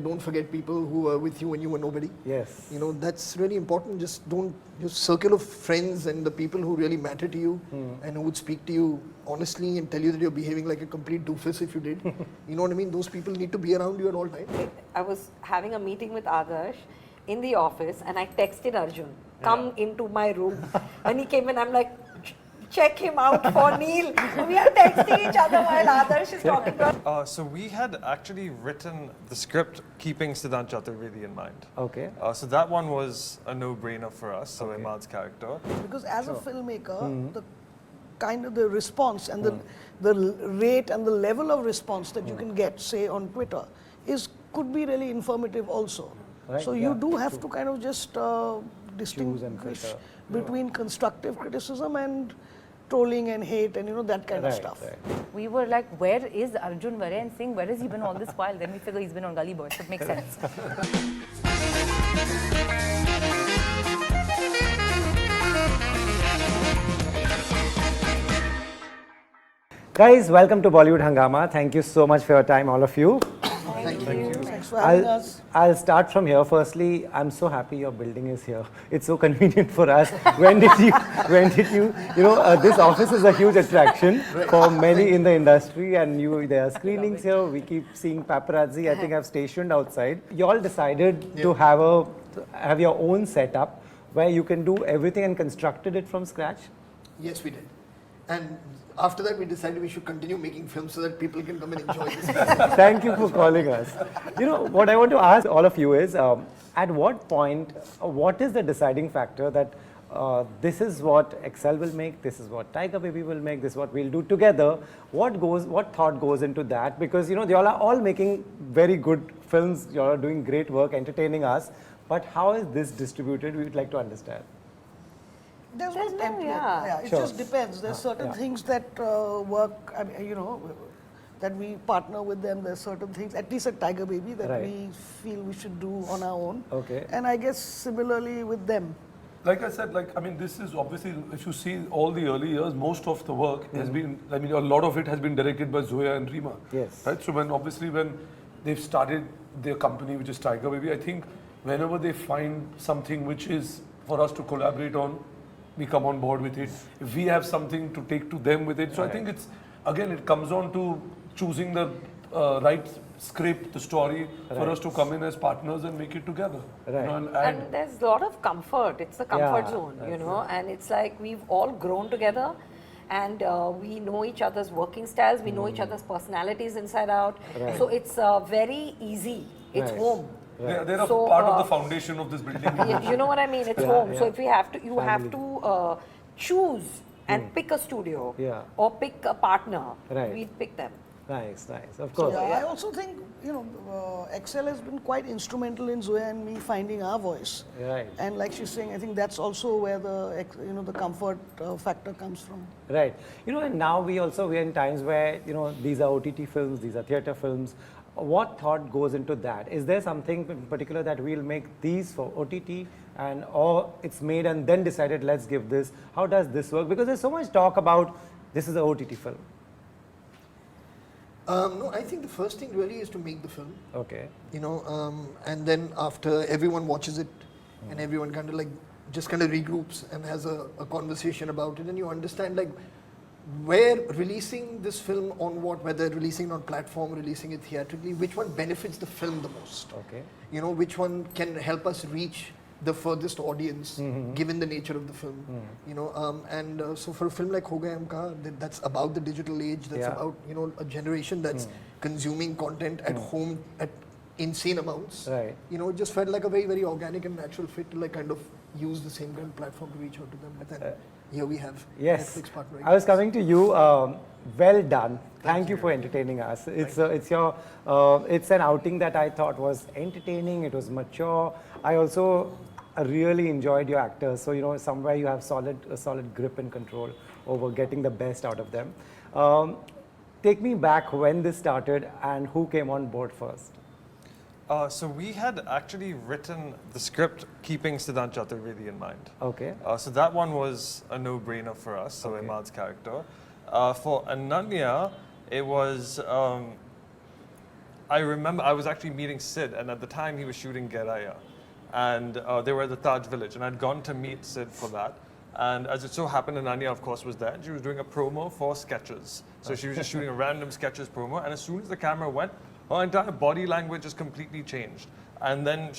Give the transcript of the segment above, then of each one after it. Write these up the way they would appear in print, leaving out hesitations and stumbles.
Don't forget people who were with you when you were nobody. Yes. You know, that's really important. Just don't, your circle of friends and the people who really matter to you and who would speak to you honestly and tell you that you're behaving like a complete doofus if you did. You know what I mean? Those people need to be around you at all times. I was having a meeting with Adarsh in the office and I texted Arjun, come into my room. And he came in, I'm like, check him out for Neil. We are texting each other while Adarsh is talking to us. So we had actually written the script keeping Siddhant Chaturvedi in mind. Okay. So that one was a no-brainer for us, so Imad's character. Because as a filmmaker, the kind of the response and the rate and the level of response that you can get, say on Twitter, could be really informative also. Right, so you do have to kind of just distinguish between constructive criticism and trolling and hate and that kind of stuff. Right. We were like, where is Arjun Varay and saying, where has he been all this while? Then we figure he's been on Gully Boy, so it makes sense. Guys, welcome to Bollywood Hungama. Thank you so much for your time, all of you. Thank you. Thanks for having us. I'll start from here. Firstly, I'm so happy your building is here. It's so convenient for us. When did you this office is a huge attraction for many in the industry, and there are screenings here. We keep seeing paparazzi. I think I've stationed outside. You all decided to have your own setup where you can do everything and constructed it from scratch? Yes, we did. And after that, we decided we should continue making films so that people can come and enjoy this. Thank you for calling us. What I want to ask all of you is, at what point, what is the deciding factor that this is what Excel will make, this is what Tiger Baby will make, this is what we'll do together? What thought goes into that? Because, you all are all making very good films, you all are doing great work, entertaining us. But how is this distributed? We would like to understand. There's no template. It just depends. There's certain things that work, that we partner with them. There's certain things, at least at Tiger Baby, that we feel we should do on our own. Okay. And I guess similarly with them. Like I said, this is obviously, if you see all the early years, most of the work has been, a lot of it has been directed by Zoya and Rima. Yes. Right? So when they've started their company, which is Tiger Baby, I think whenever they find something which is for us to collaborate on, we come on board with it. If we have something to take to them with it. So I think it comes on to choosing the right script, the story, for us to come in as partners and make it together. Right. And there's a lot of comfort. It's the comfort zone, and it's like we've all grown together and we know each other's working styles, we know each other's personalities inside out. Right. So it's very easy. It's home. They're a part of the foundation of this building. You know what I mean? It's home. So if we have to, you have to choose and pick a studio or pick a partner. Right. We pick them. Nice. Of course. I also think, Excel has been quite instrumental in Zoya and me finding our voice. Right. And like she's saying, I think that's also where the comfort factor comes from. Right. And now we're in times where, these are OTT films, these are theatre films. What thought goes into that? Is there something in particular that we'll make these for OTT or it's made and then decided let's give this? How does this work? Because there's so much talk about this is an OTT film. No, I think the first thing really is to make the film. Okay. And then after everyone watches it and everyone kind of regroups and has a conversation about it, and you understand where releasing this film on whether releasing it on platform, releasing it theatrically, which one benefits the film the most? Okay. Which one can help us reach the furthest audience, given the nature of the film. So for a film like Kho Gaye, that's about the digital age, that's about a generation that's consuming content at home at insane amounts. Right. It just felt like a very, very organic and natural fit to kind of use the same kind of platform to reach out to them. But then here we have Netflix partnering. I was coming to you. Well done. Thank you for entertaining us. It's an outing that I thought was entertaining. It was mature. I also really enjoyed your actors. So somewhere you have a solid grip and control over getting the best out of them. Take me back when this started and who came on board first. So we had actually written the script keeping Siddhant Chaturvedi in mind. Okay. So that one was a no-brainer for us, so Imad's character. For Ananya, it was I remember I was actually meeting Sid, and at the time he was shooting Geraya, and they were at the Taj Village, and I'd gone to meet Sid for that. And as it so happened, Ananya, of course, was there, and she was doing a promo for Sketches. So she was just shooting a random Sketches promo, and as soon as the camera went, her entire body language just completely changed. And then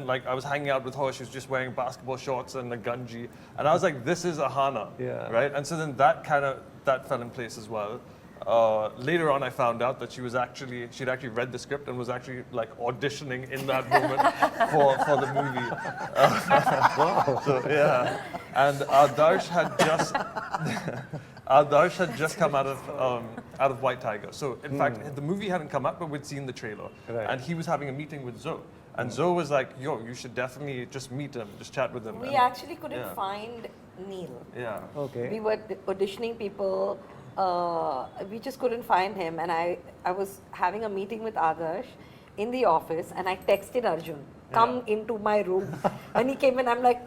like I was hanging out with her, she was just wearing basketball shorts and a gunji, and I was like, this is Ahana, right? And so then that fell in place as well. Later on, I found out that she'd actually read the script and was actually like auditioning in that moment for the movie. So yeah, and Adarsh had just come out of White Tiger. So in fact, the movie hadn't come out, but we'd seen the trailer, and he was having a meeting with Zoe. And Zoe was like, "Yo, you should definitely just meet him, just chat with him." We actually couldn't find Neil. Yeah. Okay. We were auditioning people. We just couldn't find him, and I was having a meeting with Adarsh in the office, and I texted Arjun, come into my room, and he came in. I'm like,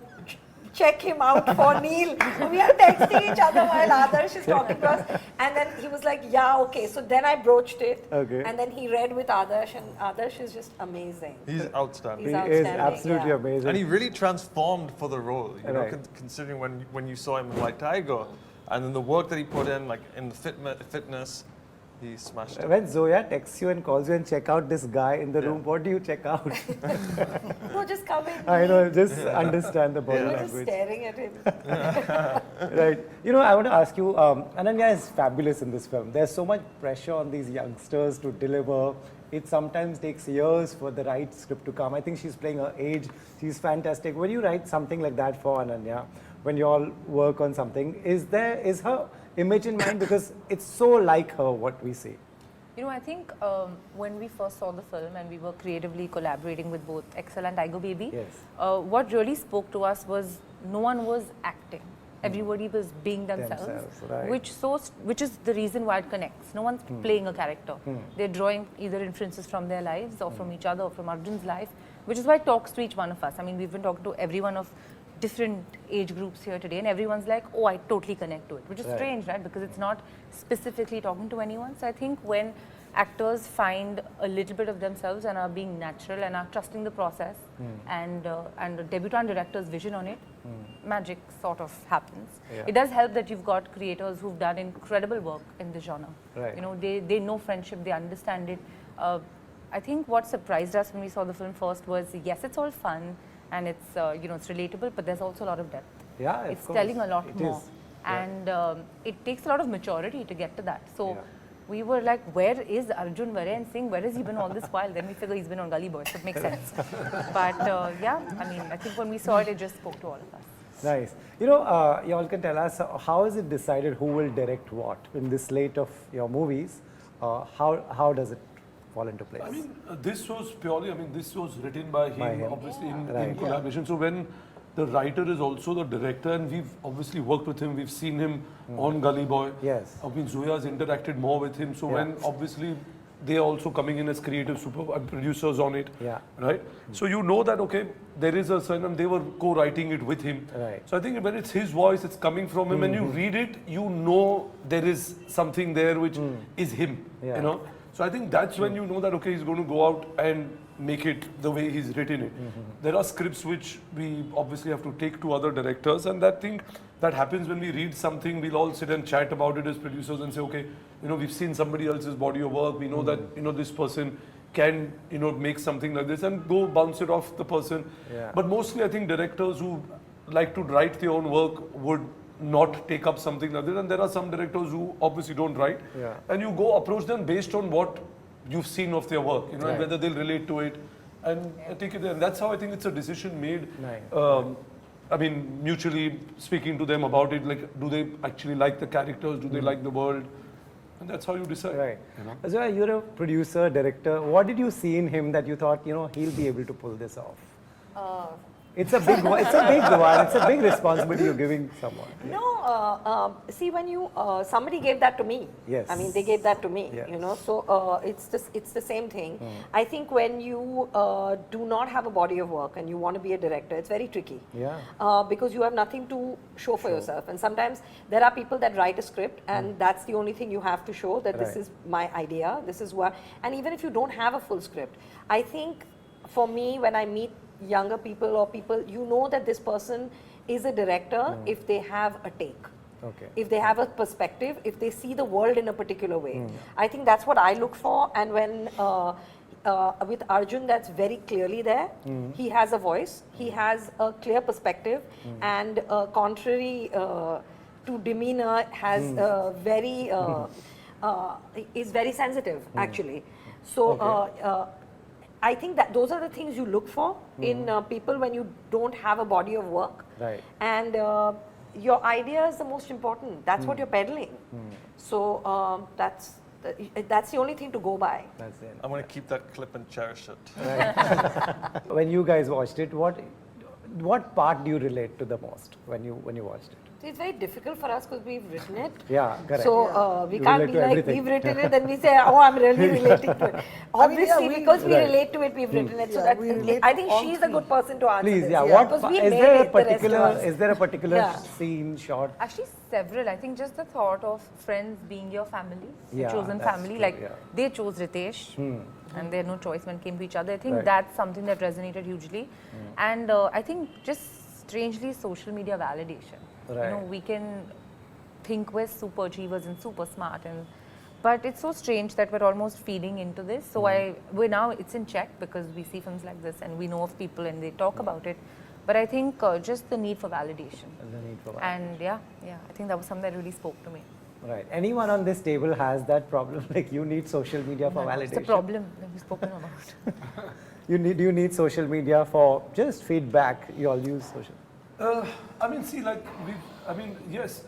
check him out for Neil. We are texting each other while Adarsh is talking to us, and then he was like, yeah, okay. So then I broached it, and then he read with Adarsh, and Adarsh is just amazing. He's outstanding. He is absolutely amazing. And he really transformed for the role, you know, considering when you saw him in White Tiger, and then the work that he put in, like in the fitness, he smashed it. When Zoya texts you and calls you and check out this guy in the room, what do you check out? No, just come in. I know, just understand the body We were language. just staring at him. Right. You know, I want to ask you, Ananya is fabulous in this film. There's so much pressure on these youngsters to deliver. It sometimes takes years for the right script to come. I think she's playing her age. She's fantastic. When you write something like that for Ananya, when you all work on something, is her image in mind? Because it's so like her, what we see. You know, I think when we first saw the film and we were creatively collaborating with both Excel and Tiger Baby, what really spoke to us was no one was acting. Everybody was being themselves, right. which is the reason why it connects. No one's playing a character. They're drawing either inferences from their lives or from each other or from Arjun's life, which is why it talks to each one of us. I mean, we've been talking to everyone of different age groups here today, and everyone's like, oh, I totally connect to it, which is strange, right? Because it's not specifically talking to anyone. So I think when actors find a little bit of themselves and are being natural and are trusting the process and the debutant director's vision on it, magic sort of happens. It does help that you've got creators who've done incredible work in the genre. You know, they know friendship, they understand it. I think what surprised us when we saw the film first was, yes, it's all fun and it's you know, it's relatable, but there's also a lot of depth. Yeah, it's telling a lot more, and it takes a lot of maturity to get to that. So we were like, where is Arjun Singh? Where has he been all this while? Then we figure he's been on Gully Boy, so it makes sense. But yeah, I mean, I think when we saw it, it just spoke to all of us. Nice. You know, you all can tell us, how is it decided who will direct what in this slate of your movies? How does it fall into place? I mean, this was purely, this was written by him, obviously in collaboration. So when the writer is also the director, and we've obviously worked with him, we've seen him on Gully Boy. Yes. I mean, Zoya's interacted more with him. So when obviously they are also coming in as creative producers on it, right? So you know that, okay, there is a certain, they were co-writing it with him. Right. So I think when it's his voice, it's coming from him, and you read it, you know there is something there which is him, you know? So I think that's when you know that, okay, he's going to go out and make it the way he's written it. There are scripts which we obviously have to take to other directors, and that thing that happens when we read something, we'll all sit and chat about it as producers and say, okay, you know, we've seen somebody else's body of work, we know that, you know, this person can, you know, make something like this, and go bounce it off the person. But mostly I think directors who like to write their own work would not take up something like this, and there are some directors who obviously don't write, and you go approach them based on what you've seen of their work, you know, and whether they'll relate to it, and take it there. And that's how I think it's a decision made. I mean, mutually speaking to them about it, like, do they actually like the characters, do they like the world, and that's how you decide. Right. You know? So you're a producer, director. What did you see in him that you thought, you know, he'll be able to pull this off? It's a big one. It's a big one. It's a big responsibility you're giving someone. No, see, when you somebody gave that to me. Yes. I mean, they gave that to me. Yes. You know, so it's the same thing. I think when you do not have a body of work and you want to be a director, it's very tricky. Yeah. Because you have nothing to show for yourself, and sometimes there are people that write a script, and that's the only thing you have to show, that this Right. is my idea, this is what. And even if you don't have a full script, I think for me, when I meet younger people or people, you know that this person is a director if they have a take. Okay. If they have a perspective, if they see the world in a particular way. I think that's what I look for. And when with Arjun, that's very clearly there. He has a voice, he has a clear perspective, and contrary to demeanor, has very is very sensitive actually. So I think that those are the things you look for in people when you don't have a body of work. Right. And your idea is the most important. That's what you're peddling. So that's the only thing to go by. That's it. I'm going to keep that clip and cherish it. When you guys watched it, what part do you relate to the most when you watched it? So it's very difficult for us because we've written it. Yeah, correct. So we You can't relate be to like, everything. we've written it, then we say, oh, I'm really relating to it. Obviously, because we Right. relate to it, we've written it. So Yeah, that we relate I to think all she's a three. good person to answer Please, this. yeah. Because we Is made there a it, the rest of particular? us. Is there a particular Yeah. scene, shot? Actually, several. I think just the thought of friends being your family, Yeah, your chosen that's family. true, Like yeah. they chose Ritesh, and they had no choice when it came to each other. I think Right. that's something that resonated hugely, and I think just strangely social media validation. You know, Right. we can think we're super achievers and super smart, but it's so strange that we're almost feeding into this. So we're now it's in check because we see films like this and we know of people and they talk about it. But I think just the need for validation. The need for And yeah, I think that was something that really spoke to me. Right. Anyone on this table has that problem? Like you need social media for validation. It's a problem that we've spoken about. You need social media for just feedback. You all use social. I mean, see, like, yes,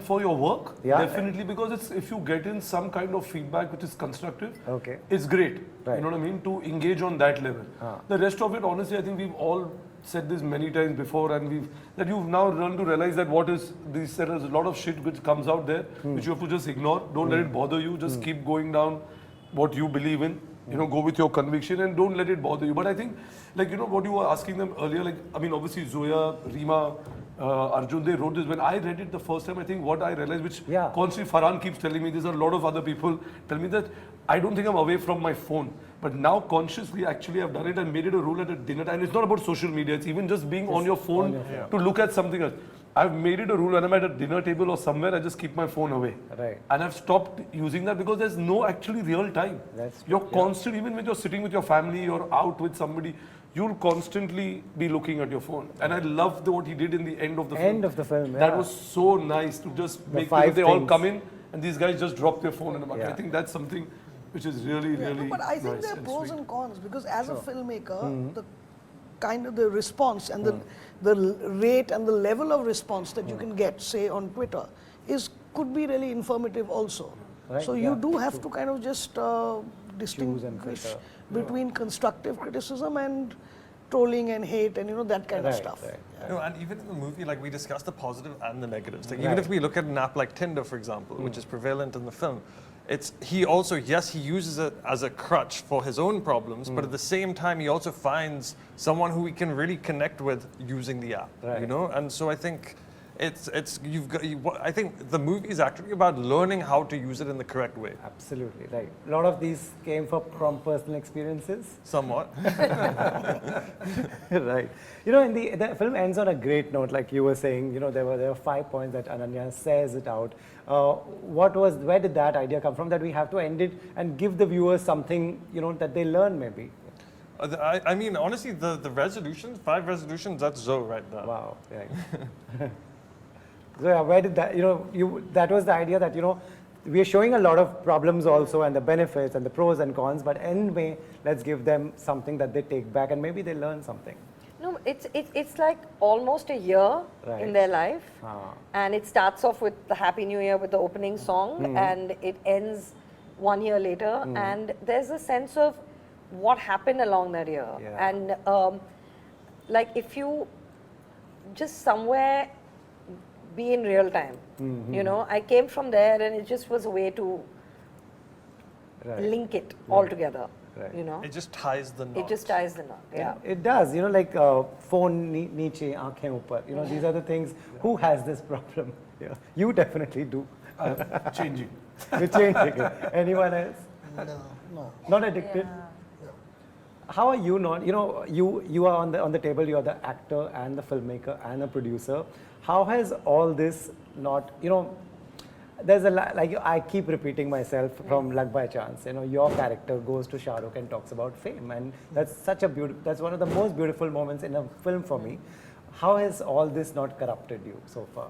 for your work, Yeah. definitely, because it's, if you get in some kind of feedback which is constructive, Okay. it's great, Right. you know what I mean, to engage on that level. The rest of it, honestly, I think we've all said this many times before, and that you've now learned to realize that there is a lot of shit which comes out there, which you have to just ignore, don't let it bother you, just keep going down what you believe in. You know, go with your conviction and don't let it bother you. But I think, like, you know, what you were asking them earlier, like, I mean, obviously Zoya, Rima, Arjun, they wrote this. When I read it the first time, I think what I realized, which Yeah. constantly Farhan keeps telling me, there's a lot of other people tell me that I don't think I'm away from my phone. But now consciously, actually, I've done it and made it a rule at a dinner time. And it's not about social media. It's even just being on your phone to look at something else. I've made it a rule when I'm at a dinner table or somewhere, I just keep my phone away. Right. And I've stopped using that because there's no actually real time. That's You're constant, even when you're sitting with your family or out with somebody, you'll constantly be looking at your phone. And I loved what he did in the end of the film. End of the film. That yeah. was so nice to just make five they all things. come in and these guys just drop their phone in the bucket. Yeah. I think that's something which is really, Yeah, really no, but I think nice there are and pros sweet. and cons because as a filmmaker, the kind of the response and the rate and the level of response that you can get, say on Twitter, could be really informative also. Right, So yeah, you do have to kind of just distinguish filter. between constructive criticism and trolling and hate and that kind of Right, stuff. right. No, and even in the movie, like we discussed the positive and the negatives. Like Right. even if we look at an app like Tinder, for example, which is prevalent in the film, he also he uses it as a crutch for his own problems, but at the same time he also finds someone who he can really connect with using the app. Right. You know, and so I think I think the movie is actually about learning how to use it in the correct way. Absolutely right. A lot of these came from personal experiences. Somewhat. Right. You know, in the film ends on a great note, like you were saying. You know, there were 5 points that Ananya says it out. Where did that idea come from? That we have to end it and give the viewers something, that they learn maybe. I mean, honestly, the resolutions, 5 resolutions, that's Zoe right now. Wow. Yeah. So yeah, where did that? That was the idea that we are showing a lot of problems also and the benefits and the pros and cons, but anyway, let's give them something that they take back and maybe they learn something. No, it's like almost a year Right. in their life, Ah. and it starts off with the Happy New Year with the opening song, and it ends 1 year later, and there's a sense of what happened along that year, Yeah. and like if you just somewhere be in real time, you know, I came from there and it just was a way to link it all together, you know. It just ties the knot. It just ties the knot, yeah. It does, you know, like phone niche, aankhein upar. You know, these are the things. Who has this problem? Yeah. You definitely do. Changing. You're changing it. Anyone else? No. Not addicted? How are you not? You know, you are on the table, you are the actor and the filmmaker and the producer. How has all this not, you know, there's a like I keep repeating myself from Luck by Chance. You know, your character goes to Shah Rukh and talks about fame, and that's such a that's one of the most beautiful moments in a film for me. How has all this not corrupted you so far?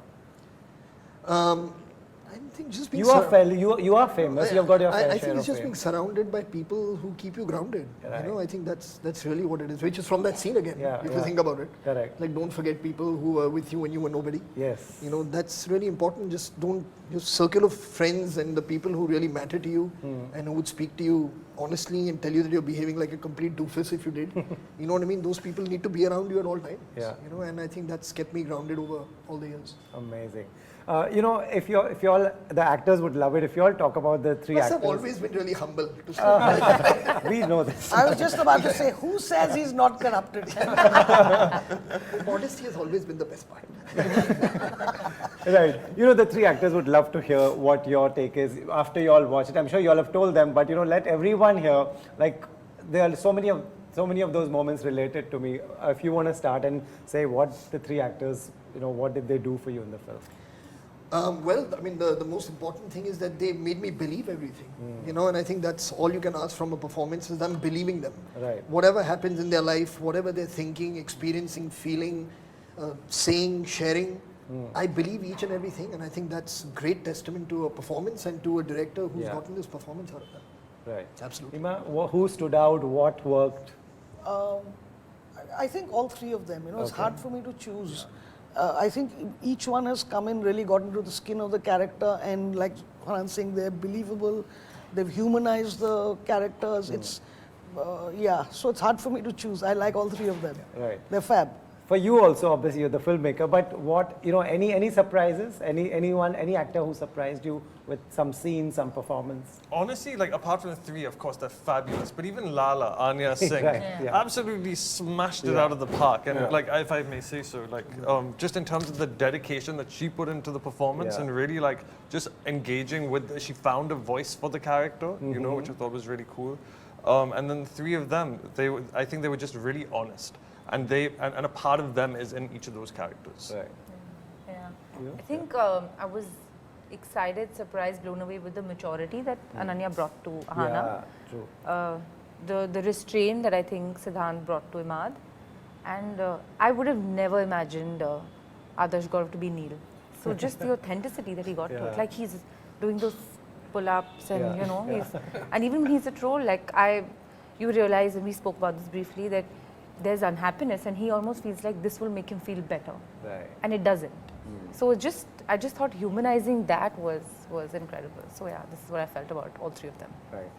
I think just being You are famous. You've got your fair I share think it's of just fame. being surrounded by people who keep you grounded. Right. You know, I think that's really what it is. Which is from that scene again. Yeah, if yeah. you think about it. Correct. Like, don't forget people who were with you when you were nobody. Yes. You know, that's really important. Just don't, your circle of friends and the people who really matter to you and who would speak to you honestly and tell you that you're behaving like a complete doofus if you did. You know what I mean? Those people need to be around you at all times. Yeah. You know, and I think that's kept me grounded over all the years. Amazing. You know, if you all the actors would love it if you all talk about the three Plus, actors. I've always been really humble. To We know this. I was just about to say, who says he's not corrupted? Modesty has always been the best part. Right. You know, the three actors would love to hear what your take is after you all watch it. I'm sure you all have told them, but you know, let everyone hear. Like, there are so many of those moments related to me. If you want to start and say what the three actors, you know, what did they do for you in the film? Well, I mean, the most important thing is that they made me believe everything, you know, and I think that's all you can ask from a performance is them believing them. Right. Whatever happens in their life, whatever they're thinking, experiencing, feeling, saying, sharing, I believe each and everything, and I think that's great testament to a performance and to a director who's gotten this performance out of them. Right. Absolutely. Ima, who stood out? What worked? I think all three of them. You know, it's hard for me to choose. I think each one has come in, really got into the skin of the character, and like Farhan saying, they're believable. They've humanized the characters. It's so it's hard for me to choose. I like all three of them. Right. They're fab. For you also, obviously, you're the filmmaker. But what, you know, any surprises? Any actor who surprised you with some scene, some performance? Honestly, like apart from the three, of course, they're fabulous. But even Lala, Anya Singh, Right, yeah. absolutely smashed it out of the park. And like, if I may say so, like just in terms of the dedication that she put into the performance and really like just engaging with, she found a voice for the character, you know, which I thought was really cool. And then the three of them, I think they were just really honest. And and a part of them is in each of those characters. Right. Yeah. I think I was excited, surprised, blown away with the maturity that Ananya brought to Ahana. Yeah, true. The restraint that I think Siddhant brought to Imad. And I would have never imagined Adarsh Gourav to be Neil. So just the authenticity that he got to it. Like he's doing those pull-ups and you know, and even when he's a troll, like you realize, and we spoke about this briefly, that there's unhappiness and he almost feels like this will make him feel better. Right. And it doesn't. So I just thought humanizing that was incredible. So yeah, this is what I felt about all three of them. Right.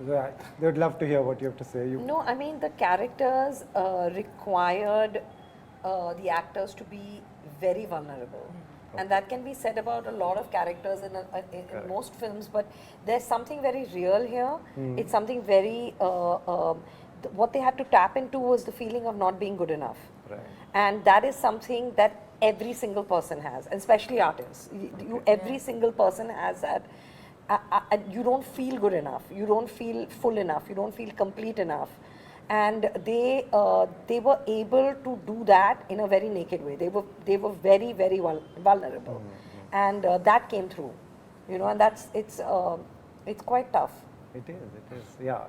Zoya, they would love to hear what you have to say. No, I mean the characters required the actors to be very vulnerable. And that can be said about a lot of characters in most films, but there's something very real here. It's something very, what they had to tap into was the feeling of not being good enough. Right. And that is something that every single person has, especially artists. Every single person has that. You don't feel good enough. You don't feel full enough. You don't feel complete enough. And they were able to do that in a very naked way. They were very, very vulnerable, and that came through, you know. And it's quite tough. It is. Yeah.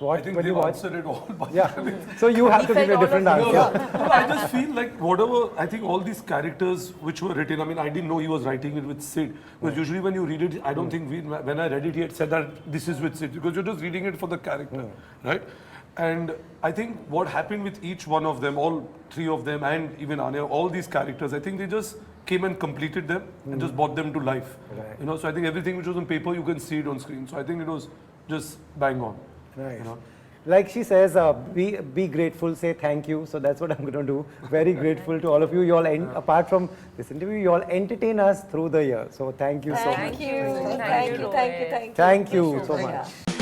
What, I think when they you watch, answered it all. But yeah. So you have to give a different answer. No, I just feel like whatever, I think all these characters which were written, I mean, I didn't know he was writing it with Sid. Because usually when you read it, I don't think when I read it, he had said that this is with Sid. Because you're just reading it for the character, right? And I think what happened with each one of them, all three of them, and even Anya, all these characters, I think they just came and completed them and just brought them to life. Right. You know, so I think everything which was on paper, you can see it on screen. So I think it was just bang on. Nice. You know? like she says, be grateful, say thank you. So that's what I'm going to do. Very grateful to all of you. You all, apart from this interview, you all entertain us through the year. So thank you so much. Thank you. Thank you. Thank you. Thank you so much.